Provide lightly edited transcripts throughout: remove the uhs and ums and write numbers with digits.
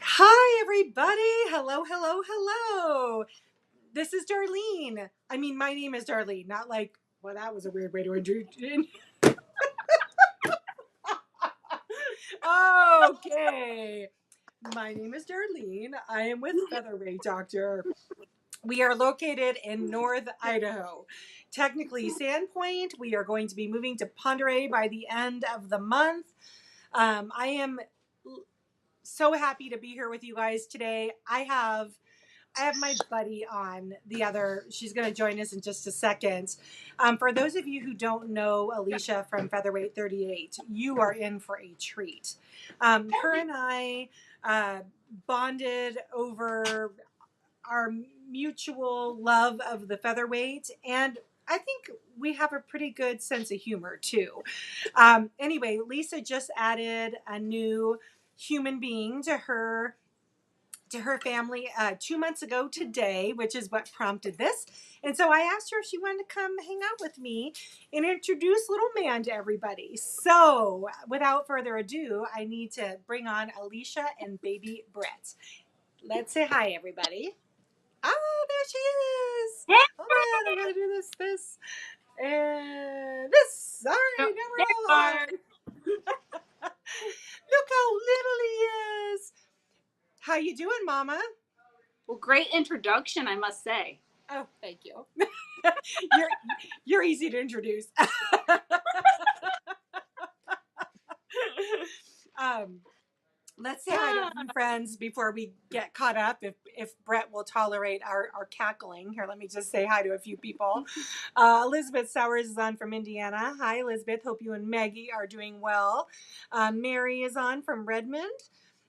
Hi, everybody. Hello, hello, hello. This is Darlene. I mean, my name is Darlene, not like, well, that was a weird way to introduce. Okay. My name is Darlene. I am with Featherweight Doctor. We are located in North Idaho. Technically, Sandpoint. We are going to be moving to Ponderay by the end of the month. I am so happy to be here with you guys today. I have my buddy on the other. She's going to join us in just a second. For those of you who don't know Alicia from Featherweight38, you are in for a treat. Her and I bonded over our mutual love of the featherweight, and I think we have a pretty good sense of humor too. Anyway, Lisa just added a new human being to her family 2 months ago today, which is what prompted this. And so I asked her if she wanted to come hang out with me and introduce little man to everybody. So without further ado, I need to bring on Alicia and baby Brett. Let's say hi, everybody. Oh, there she is. Hold on, I gotta do this, and this. Sorry, now we're all on. Look how little he is. How you doing, Mama? Well, great introduction, I must say. Oh, thank you. you're easy to introduce. Let's say hi to a few friends before we get caught up. If Brett will tolerate our cackling. Here, let me just say hi to a few people. Elizabeth Sowers is on from Indiana. Hi, Elizabeth. Hope you and Maggie are doing well. Mary is on from Redmond.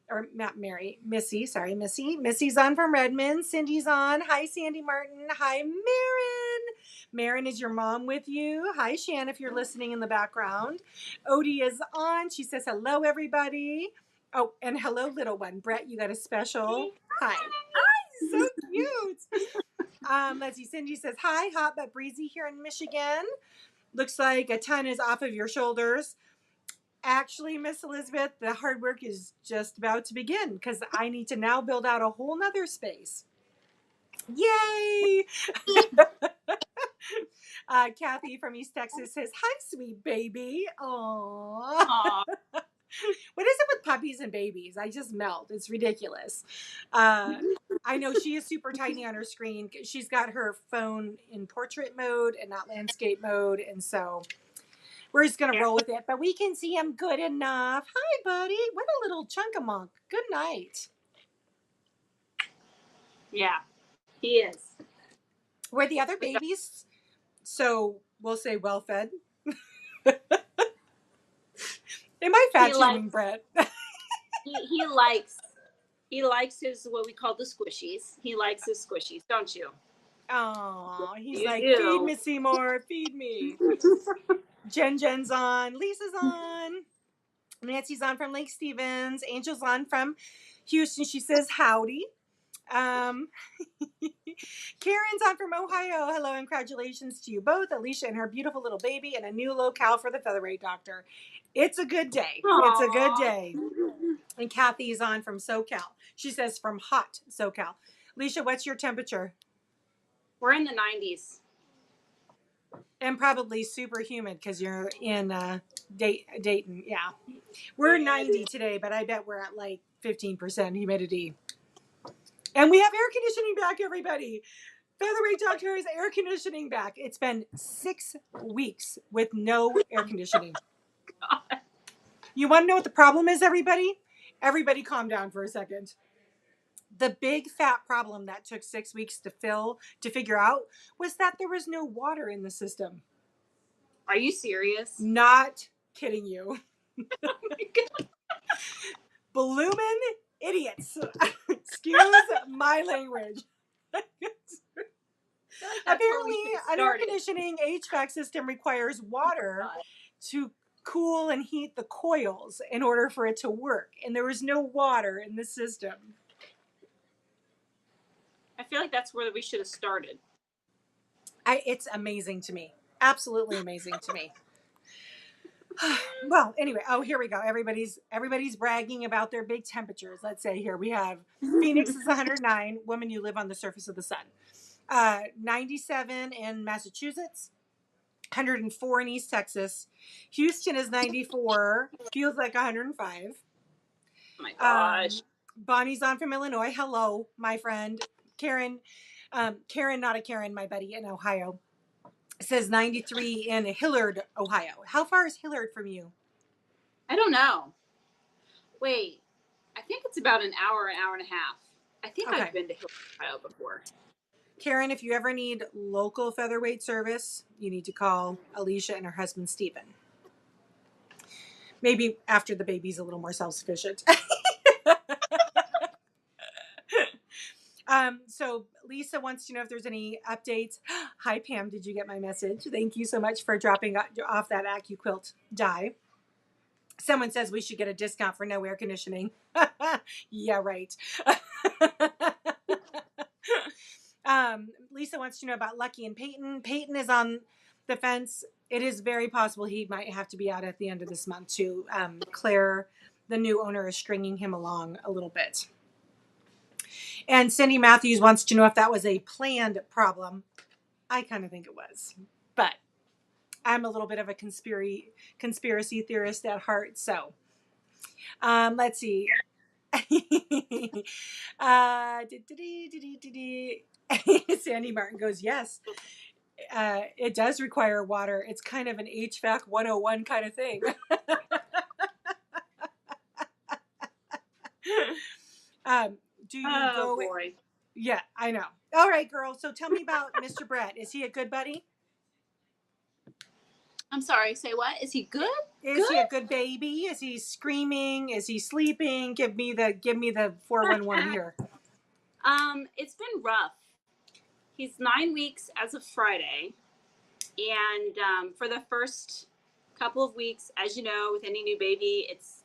Or not Mary, Missy. Sorry, Missy. Missy's on from Redmond. Cindy's on. Hi, Sandy Martin. Hi, Marin. Marin, is your mom with you? Hi, Shan, if you're listening in the background. Odie is on. She says, hello, everybody. Oh, and hello, little one. Brett, you got a special. Hi. Hi, so cute. Let's see. Cindy says, hi, hot but breezy here in Michigan. Looks like a ton is off of your shoulders. Actually, Miss Elizabeth, the hard work is just about to begin because I need to now build out a whole nother space. Yay! Kathy from East Texas says, hi, sweet baby. Aww. What is it with puppies and babies? I just melt. It's ridiculous. I know she is super tiny on her screen. She's got her phone in portrait mode and not landscape mode. And so we're just going to roll with it. But we can see him good enough. Hi, buddy. What a little chunk-a-monk. Good night. Yeah, he is. Were the other babies, so we'll say well-fed? Am I fat-shaming Brett? he likes his, what we call the squishies. He likes his squishies, don't you? Oh, he's You like, do. feed me, Seymour, feed me. Jen's on. Lisa's on. Nancy's on from Lake Stevens. Angel's on from Houston. She says howdy. Karen's on from Ohio. Hello and congratulations to you both, Alicia and her beautiful little baby, and a new locale for the Featherweight Doctor. It's a good day. Aww. It's a good day. And Kathy's on from SoCal. She says from hot SoCal. Alicia, what's your temperature? We're in the 90s. And probably super humid because you're in Dayton. Yeah. We're 90 today, but I bet we're at like 15% humidity. And we have air conditioning back, everybody. Featherweight Doctor is air conditioning back. It's been 6 weeks with no air conditioning. God. You want to know what the problem is, everybody? Everybody calm down for a second. The big fat problem that took 6 weeks to figure out was that there was no water in the system. Are you serious? Not kidding you. Oh my God. Bloomin' idiots. Excuse my language. Apparently, an air conditioning HVAC system requires water to cool and heat the coils in order for it to work. And there was no water in the system. I feel like that's where we should have started. It's amazing to me. Absolutely amazing to me. Well, anyway, here we go. Everybody's bragging about their big temperatures. Let's say here we have Phoenix is 109. Woman, you live on the surface of the sun. 97 in Massachusetts, 104 in East Texas. Houston is 94. Feels like 105. Oh my gosh. Bonnie's on from Illinois. Hello, my friend. Karen, Karen, not a Karen, my buddy in Ohio, says 93 in Hillard, Ohio. How far is Hillard from you? I don't know. Wait, I think it's about an hour and a half. I think Okay. I've been to Hillsborough, Ohio before. Karen, if you ever need local featherweight service, you need to call Alicia and her husband, Stephen. Maybe after the baby's a little more self-sufficient. So Lisa wants to know if there's any updates. Hi, Pam. Did you get my message? Thank you so much for dropping off that AccuQuilt dye. Someone says we should get a discount for no air conditioning. Yeah, right. Lisa wants to know about Lucky and Peyton. Peyton is on the fence. It is very possible he might have to be out at the end of this month too. Claire, the new owner, is stringing him along a little bit. And Cindy Matthews wants to know if that was a planned problem. I kind of think it was, but I'm a little bit of a conspiracy theorist at heart. So let's see. Sandy Martin goes, yes, it does require water. It's kind of an HVAC 101 kind of thing. Do you go? Boy. Yeah, I know. All right, girl. So tell me about Mr. Brett. Is he a good buddy? I'm sorry. Say what? Is he good? Is he a good baby? Is he screaming? Is he sleeping? Give me the 411 here. It's been rough. He's 9 weeks as of Friday, and for the first couple of weeks, as you know, with any new baby, it's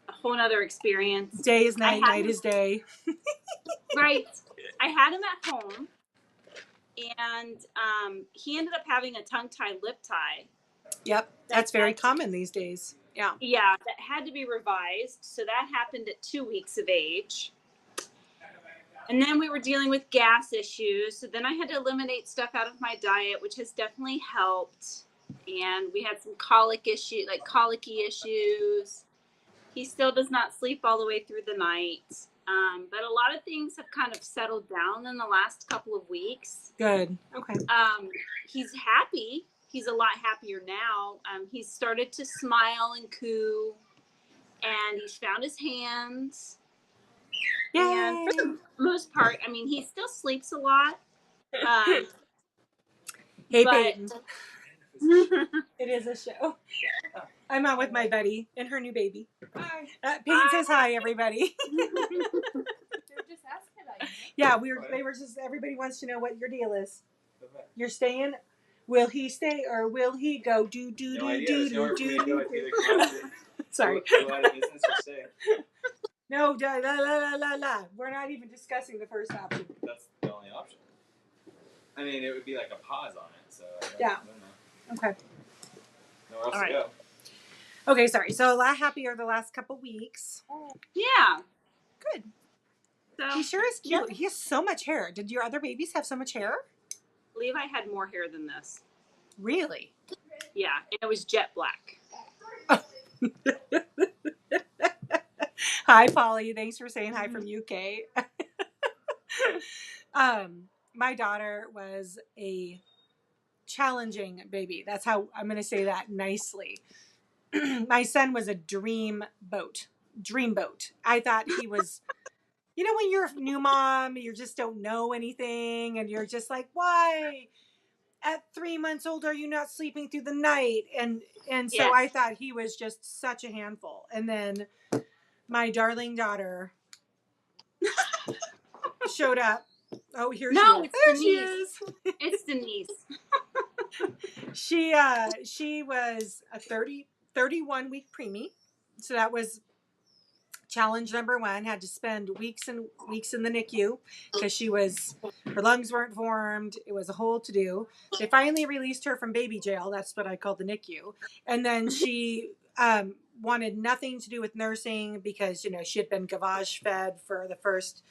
a whole nother experience. Day is night, night is day. Right. I had him at home, and he ended up having a tongue-tied lip tie. Yep, that's very common these days. Yeah. Yeah, that had to be revised. So that happened at 2 weeks of age. And then we were dealing with gas issues. So then I had to eliminate stuff out of my diet, which has definitely helped. And we had some colicky issues. He still does not sleep all the way through the night. But a lot of things have kind of settled down in the last couple of weeks. Good. Okay. He's happy. He's a lot happier now. He's started to smile and coo. And he's found his hands. Yay. And for the most part, I mean, he still sleeps a lot. Hey, Peyton. It is a show. I'm on with my buddy and her new baby. Hi. Peyton says hi, everybody. They're just asking about you. Yeah, they were just, everybody wants to know what your deal is. You're staying? Will he stay or will he go? Sorry. Go out of business or stay. No, la. We're not even discussing the first option. That's the only option. I mean, it would be like a pause on it, so I don't know. Okay. Nowhere else to go. Okay, sorry. So a lot happier the last couple weeks. Yeah. Good. So, he sure is cute. He has so much hair. Did your other babies have so much hair? Levi had more hair than this. Really? Yeah, and it was jet black. Hi, Polly. Thanks for saying hi from UK. My daughter was a challenging baby. That's how I'm going to say that nicely. My son was a dreamboat. I thought he was, you know, when you're a new mom, you just don't know anything and you're just like, why? At 3 months old, are you not sleeping through the night? And so yes. I thought he was just such a handful. And then my darling daughter showed up. Oh, here she is. It's Denise. She was a 31 week preemie. So that was challenge number one, had to spend weeks and weeks in the NICU because her lungs weren't formed. It was a whole to do. They finally released her from baby jail. That's what I call the NICU. And then she wanted nothing to do with nursing because, she had been gavage fed for the first,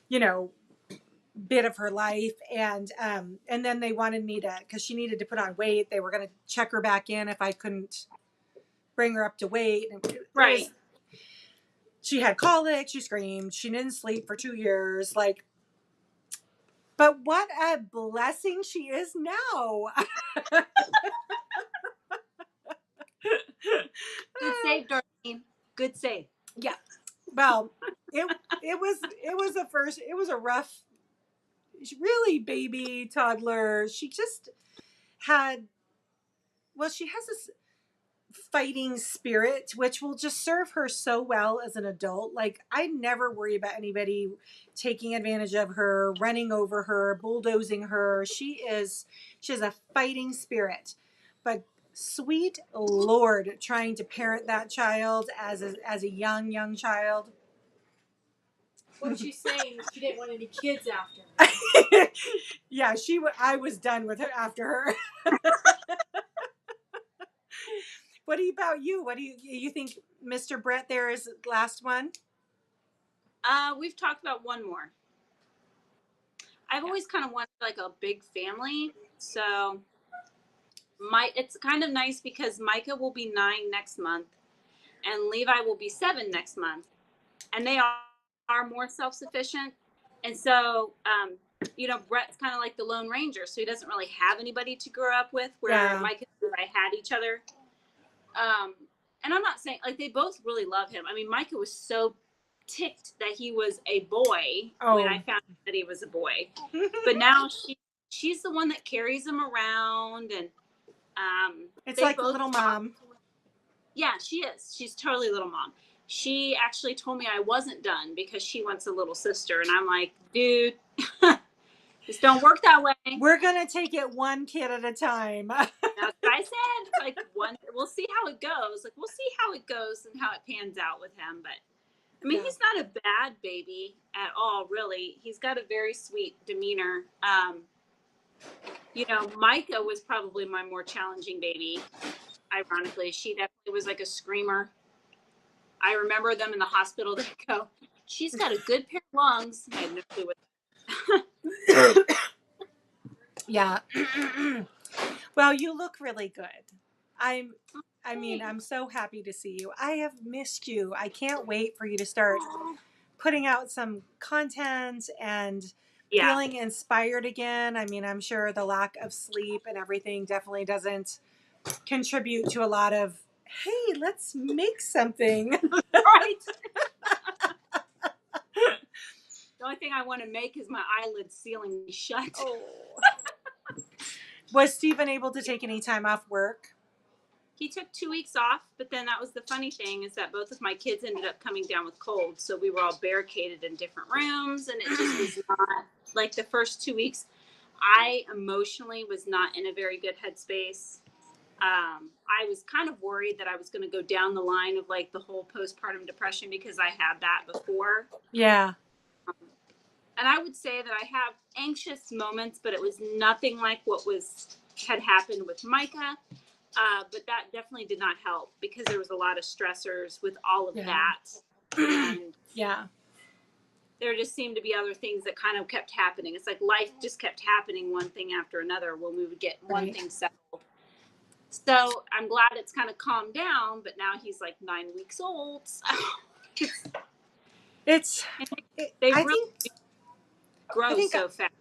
bit of her life. And then they wanted me to, because she needed to put on weight. They were going to check her back in if I couldn't bring her up to weight. Right. She had colic. She screamed. She didn't sleep for 2 years. But what a blessing she is now. Good save, Darlene. Good save. Yeah. Well, it was a rough, really baby toddler. She just she has this fighting spirit, which will just serve her so well as an adult. Like, I never worry about anybody taking advantage of her, running over her, bulldozing her. She has a fighting spirit. But sweet Lord, trying to parent that child as a young child. What she's saying is she didn't want any kids after her. Yeah, I was done with her after her. What about you? What do you think, Mr. Brett? There is last one. We've talked about one more. I've always kind of wanted like a big family, so it's kind of nice because Micah will be 9 next month, and Levi will be 7 next month, and they are more self-sufficient, and so Brett's kind of like the Lone Ranger, so he doesn't really have anybody to grow up with. Where Micah and I had each other. And I'm not saying, like, they both really love him. I mean, Micah was so ticked that he was a boy when I found out that he was a boy. But now she's the one that carries him around, and it's like little mom. Yeah, she is. She's totally little mom. She actually told me I wasn't done because she wants a little sister, and I'm like, dude, this don't work that way. We're gonna take it one kid at a time. That's what I said. Like, we'll see how it goes. Like, we'll see how it goes and how it pans out with him. But I mean, he's not a bad baby at all, really. He's got a very sweet demeanor. Micah was probably my more challenging baby. Ironically, she definitely was like a screamer. I remember them in the hospital. They go, she's got a good pair of lungs. I had no clue what. Yeah. Well, you look really good. I'm so happy to see you. I have missed you. I can't wait for you to start putting out some content and feeling inspired again. I mean, I'm sure the lack of sleep and everything definitely doesn't contribute to a lot of, hey, let's make something. Right. The only thing I want to make is my eyelids sealing shut. Oh. Was Stephen able to take any time off work? He took 2 weeks off, but then that was the funny thing is that both of my kids ended up coming down with colds. So we were all barricaded in different rooms, and it just was not, like, the first 2 weeks. I emotionally was not in a very good headspace. I was kind of worried that I was going to go down the line of like the whole postpartum depression because I had that before. Yeah. And I would say that I have anxious moments, but it was nothing like what had happened with Micah. But that definitely did not help because there was a lot of stressors with all of that. And there just seemed to be other things that kind of kept happening. It's like life just kept happening one thing after another when we would get one thing settled. So I'm glad it's kind of calmed down, but now he's like 9 weeks old. So they really grow so fast.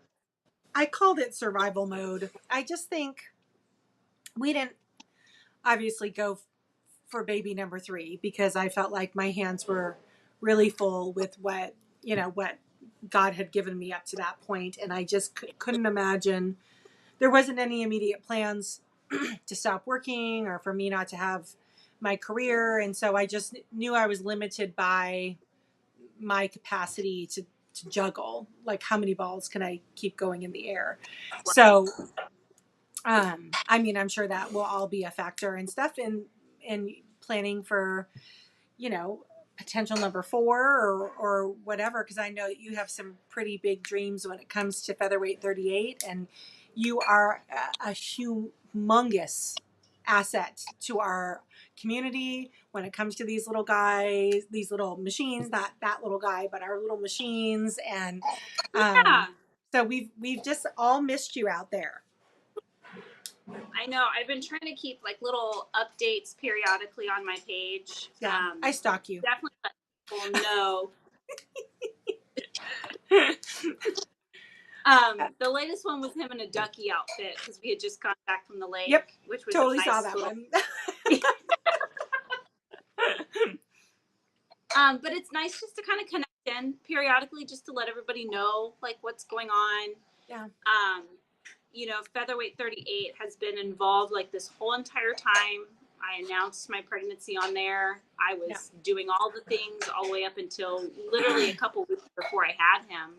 I called it survival mode. I just think we didn't obviously go for baby number 3 because I felt like my hands were really full with what God had given me up to that point. And I just couldn't imagine. There wasn't any immediate plans to stop working or for me not to have my career. And so I just knew I was limited by my capacity to juggle. Like, how many balls can I keep going in the air? So, I mean, I'm sure that will all be a factor and stuff in planning for, potential number 4 or whatever, because I know that you have some pretty big dreams when it comes to Featherweight 38, and you are a humongous asset to our community when it comes to these little guys, these little machines, not that little guy, but our little machines. And Yeah. so we've just all missed you out there. I know. I've been trying to keep like little updates periodically on my page. Yeah, I stalk you. Definitely let people know. The latest one was him in a ducky outfit because we had just got back from the lake. Yep, which was totally a nice saw that little... one. But it's nice just to kind of connect in periodically, just to let everybody know like what's going on. Yeah. You know, Featherweight 38 has been involved like this whole entire time. I announced my pregnancy on there. I was doing all the things all the way up until literally a couple weeks before I had him.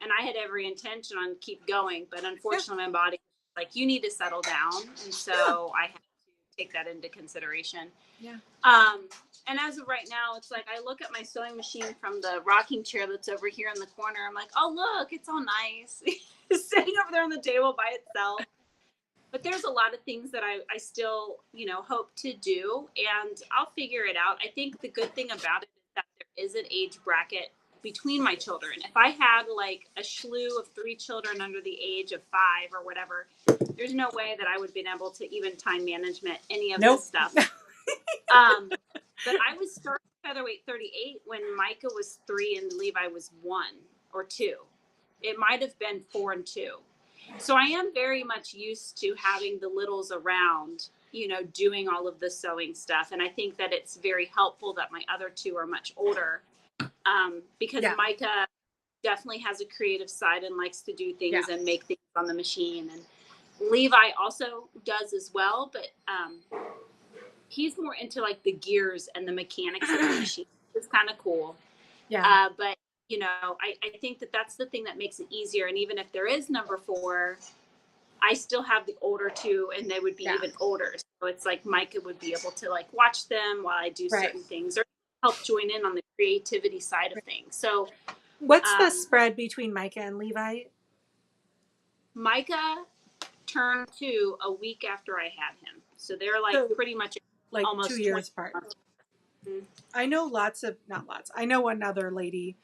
And I had every intention on keep going, but unfortunately my body was like, you need to settle down. And so I had to take that into consideration. Yeah. And as of right now, it's like I look at my sewing machine from the rocking chair that's over here in the corner. I'm like, oh, look, it's all nice. Sitting over there on the table by itself. But there's a lot of things that I still, you know, hope to do, and I'll figure it out. I think the good thing about it is that there is an age bracket between my children. If I had like a slew of 3 children under the age of 5 or whatever, there's no way that I would have been able to even time management any of this stuff. But I was starting Featherweight 38 when Micah was 3 and Levi was 1 or 2. It might have been 4 and 2. So I am very much used to having the littles around, you know, doing all of the sewing stuff. And I think that it's very helpful that my other 2 are much older, because Micah definitely has a creative side and likes to do things and make things on the machine. And Levi also does as well, but he's more into like the gears and the mechanics of the machine. It's kind of cool. Yeah. But you know, I think that that's the thing that makes it easier. And even if there is number 4, I still have the older 2 and they would be even older. So it's like Micah would be able to like watch them while I do certain things or help join in on the creativity side of things. So what's the spread between Micah and Levi? Micah turned 2 a week after I had him. So they're like pretty much like almost 2 years apart. I know I know another lady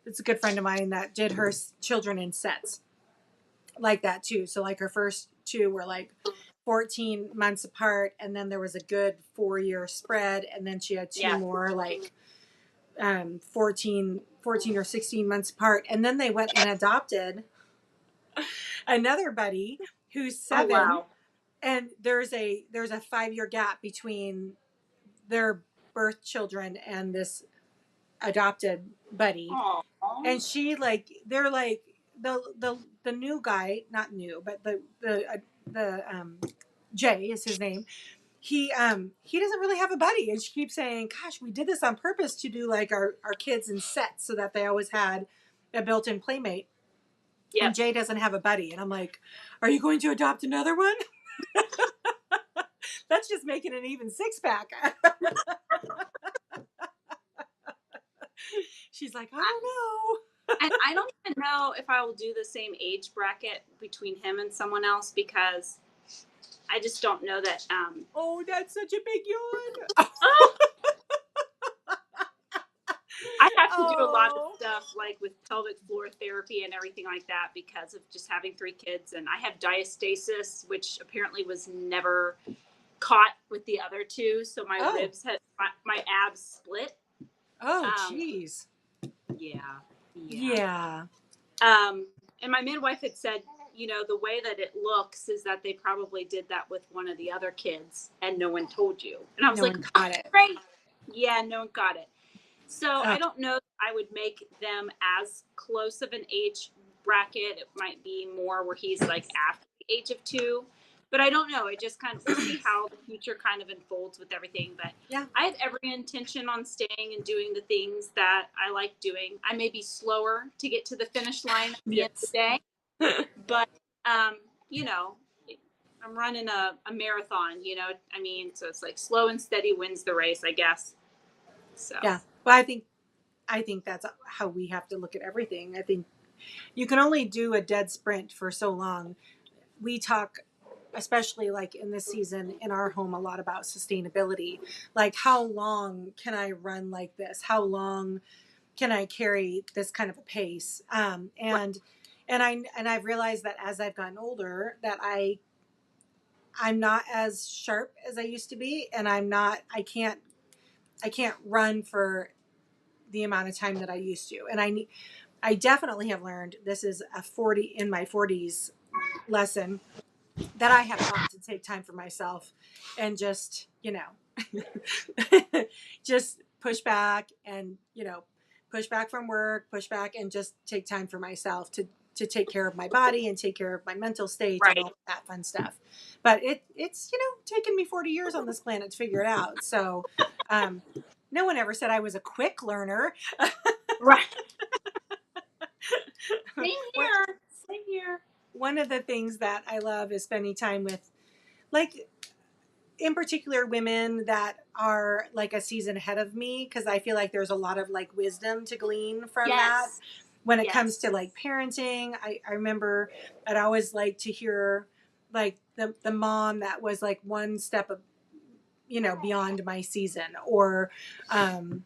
that's a good friend of mine that did her children in sets like that too. So like her first 2 were like 14 months apart, and then there was a good 4-year spread, and then she had 2 more like 14 or 16 months apart, and then they went and adopted another buddy who's 7. Oh, wow. And there's a 5-year gap between their birth children and this adopted buddy. Aww. And she like, they're like the new guy, not new, but the Jay is his name. He doesn't really have a buddy, and she keeps saying, gosh, we did this on purpose to do like our kids in sets so that they always had a built-in playmate. Yep. And Jay doesn't have a buddy, and I'm like, are you going to adopt another one? That's just making an even 6-pack. She's like, I don't know. And I don't even know if I will do the same age bracket between him and someone else, because I just don't know that. Oh, that's such a big yawn. I have to do a lot of stuff like with pelvic floor therapy and everything like that because of just having 3 kids. And I have diastasis, which apparently was never caught with the other 2. So my ribs had, my abs split. Oh, jeez. Yeah. And my midwife had said, you know, the way that it looks is that they probably did that with one of the other kids and no one told you. And I was like, got it. Great. Yeah, no one got it. So I don't know if I would make them as close of an age bracket. It might be more where he's like after the age of 2. But I don't know. It just kind of, we'll see how the future kind of unfolds with everything. But I have every intention on staying and doing the things that I like doing. I may be slower to get to the finish line at the end of the day. But, you know, I'm running a marathon, you know. I mean, so it's like slow and steady wins the race, I guess. So Yeah. Well, I think that's how we have to look at everything. I think you can only do a dead sprint for so long. We talk, especially like in this season in our home, a lot about sustainability. Like, how long can I run like this? How long can I carry this kind of a pace? And I've realized that as I've gotten older, that I'm not as sharp as I used to be, and I can't run for the amount of time that I used to. And I definitely have learned, this is a 40 in my 40s lesson, that I have got to take time for myself and just, just push back and, push back from work, push back and just take time for myself to take care of my body and take care of my mental state and right. all that fun stuff. But it's, taken me 40 years on this planet to figure it out. So, no one ever said I was a quick learner. Right. Same What, here. Same here. one of the things that I love is spending time with, like, in particular, women that are like a season ahead of me, because I feel like there's a lot of like wisdom to glean from that Yes. when it Yes. comes to like parenting. I remember I'd always like to hear like the mom that was like one step of, beyond my season, or and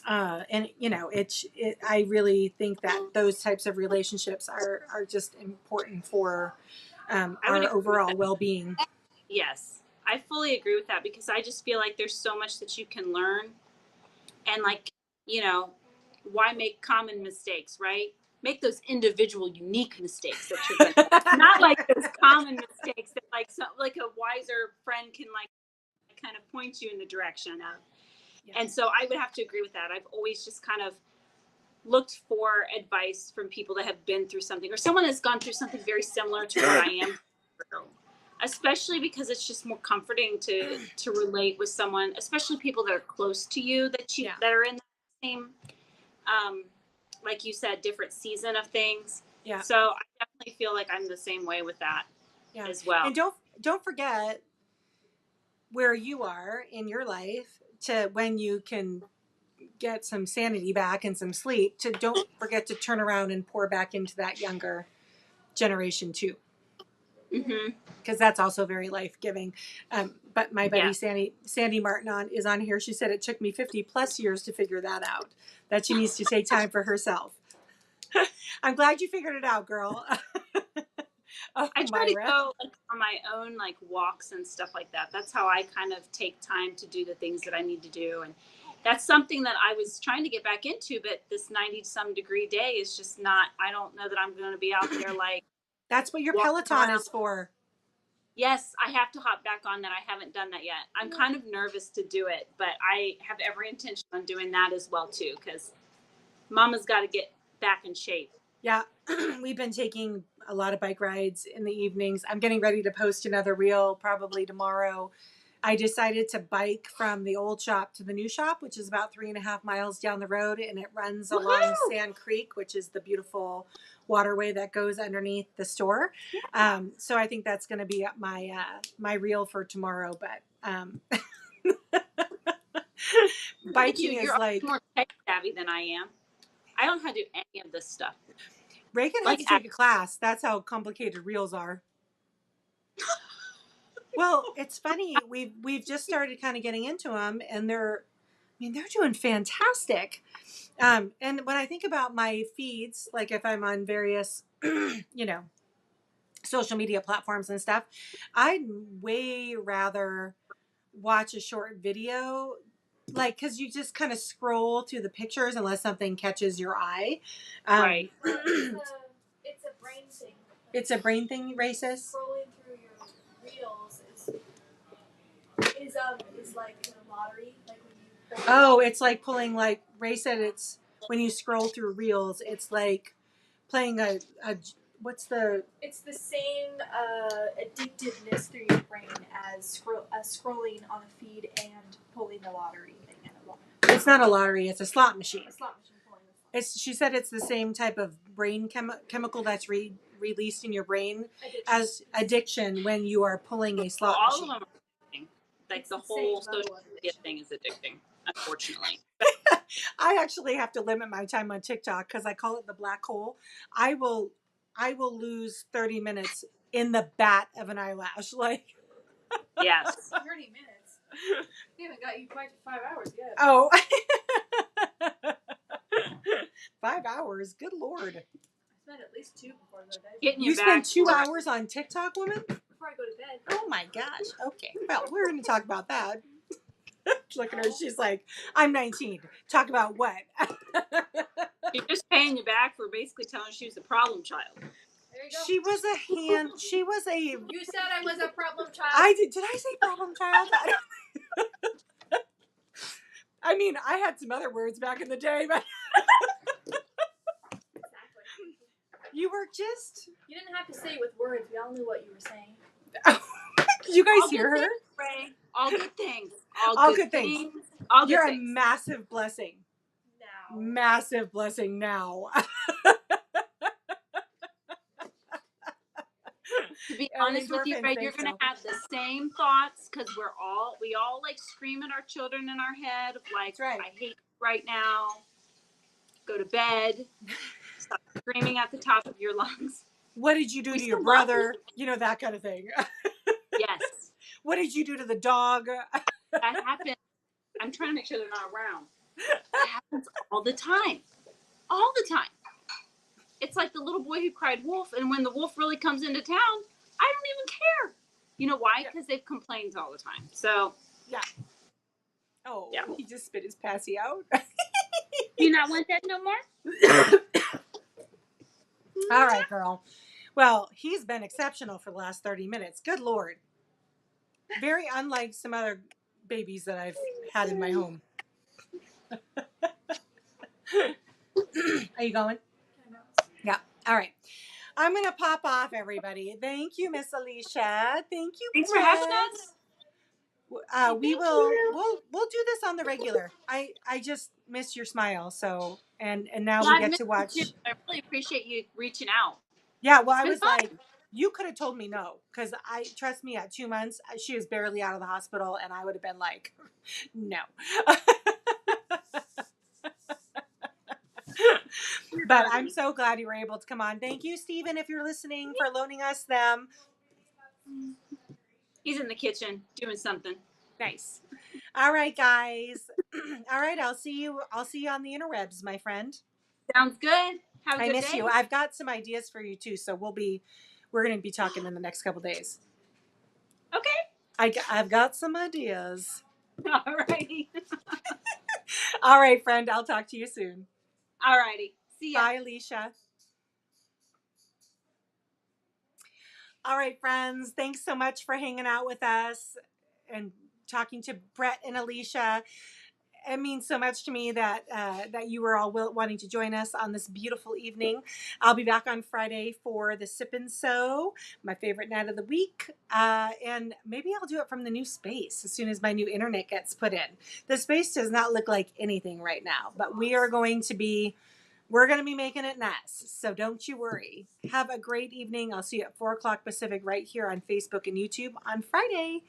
I really think that those types of relationships are just important for I would our agree with overall that. well-being. Yes. I fully agree with that because I just feel like there's so much that you can learn. And like, why make common mistakes, right? Make those individual, unique mistakes that you're gonna not like those common mistakes that like a wiser friend can like kind of point you in the direction of. Yeah. And so I would have to agree with that. I've always just kind of looked for advice from people that have been through something or someone that's gone through something very similar to what I am through. Especially because it's just more comforting to relate with someone, especially people that are close to you that are in the same like you said, different season of things. Yeah. So I definitely feel like I'm the same way with that as well. And don't forget where you are in your life to when you can get some sanity back and some sleep, to don't forget to turn around and pour back into that younger generation too. Mm-hmm. Because that's also very life-giving. But my buddy Yeah. Sandy Martin is on here. She said it took me 50 plus years to figure that out, that she needs to take time for herself. I'm glad you figured it out, girl. Oh, I try to Myra. go like on my own like walks and stuff like that. That's how I kind of take time to do the things that I need to do. And that's something that I was trying to get back into, but this 90 some degree day is just not, I don't know that I'm going to be out there like That's what your walking Peloton around. is for. Yes, I have to hop back on that. I haven't done that yet. I'm kind of nervous to do it, but I have every intention on doing that as well too, because Mama's got to get back in shape. Yeah, we've been taking a lot of bike rides in the evenings. I'm getting ready to post another reel probably tomorrow. I decided to bike from the old shop to the new shop, which is about 3.5 miles down the road, and it runs along Sand Creek, which is the beautiful waterway that goes underneath the store. So I think that's going to be my reel for tomorrow. But biking is You're like, more tech savvy than I am. I don't know how to do any of this stuff. Reagan had to take a class. That's how complicated reels are. Well, it's funny. We've just started kind of getting into them, and they're doing fantastic. And when I think about my feeds, like if I'm on various, social media platforms and stuff, I'd way rather watch a short video, like, because you just kind of scroll through the pictures unless something catches your eye. Right. It's a brain thing. It's a brain thing, racist. Scrolling through your reels is like a lottery. Like when you. Oh, it's like pulling, like Ray said, it's when you scroll through reels, it's like playing a what's the. It's the same addictiveness through your brain as scrolling on a feed and pulling the lottery thing. It's not a lottery. It's a slot machine. A slot machine pulling the slot. She said it's the same type of brain chemical that's released in your brain as addiction when you are pulling a slot All machine. of them are addicting. Like the whole social media thing is addicting. unfortunately. I actually have to limit my time on TikTok because I call it the black hole. I will lose 30 minutes in the bat of an eyelash. Like, Yes. 30 minutes. We haven't got you quite to 5 hours yet. oh, 5 hours. Good Lord. I spent at least 2 before I go to bed. Getting You you spend back 2 for it. hours on TikTok, woman? Before I go to bed. Oh my gosh. Okay. Well, we're going to talk about that. Look at her. She's like, I'm 19. Talk about what? She's just paying you back for basically telling her she was a problem child. There you go. She was a You said I was a problem child. Did I say problem child? I mean, I had some other words back in the day, but Exactly. you were just. You didn't have to say it with words. We all knew what you were saying. Did you guys All hear good her? things, Ray. All good things. All good things. All good You're a things. massive blessing. Now. Massive blessing now. To be honest with you, Endorphins, Ray, you're thanks, gonna Jill. have the same thoughts because we all like scream at our children in our head of like, That's right. I hate you right now. Go to bed. Stop screaming at the top of your lungs. What did you do We to your still love brother? You know, that kind of thing. Yes, What did you do to the dog? that happens. I'm trying to make sure they're not around. That happens all the time. All the time. It's like the little boy who cried wolf, and when the wolf really comes into town, I don't even care. You know why? Because they've complained all the time. So, Yeah. Oh, yeah. He just spit his passy out. Do you not want that no more? All right, girl. Well, he's been exceptional for the last 30 minutes. Good Lord. Very unlike some other babies that I've had in my home. Are you going? Yeah. All right. I'm going to pop off, everybody. Thank you, Miss Alicia. Thank you, Thanks for having Brett. us. We'll do this on the regular. I just miss your smile. So, and now we get to watch. I really appreciate you reaching out. Yeah, well, It's I been was fun. like, you could have told me no, because trust me, at 2 months, she was barely out of the hospital, and I would have been like, no. But I'm so glad you were able to come on. Thank you, Stephen, if you're listening, for loaning us them. He's in the kitchen doing something. Nice. All right, guys. All right, I'll see you on the interwebs, my friend. Sounds good. Have a I good miss day. you. I've got some ideas for you too, so we're going to be talking in the next couple days. Okay. I've got some ideas. All righty. All right, friend. I'll talk to you soon. All righty. See ya. Bye, Alicia. All right, friends. Thanks so much for hanging out with us and talking to Brett and Alicia. It means so much to me that you were all wanting to join us on this beautiful evening. I'll be back on Friday for the Sip and Sew, my favorite night of the week. And maybe I'll do it from the new space as soon as my new internet gets put in. The space does not look like anything right now, but we're going to be making it nice. So don't you worry. Have a great evening. I'll see you at 4 o'clock Pacific right here on Facebook and YouTube on Friday.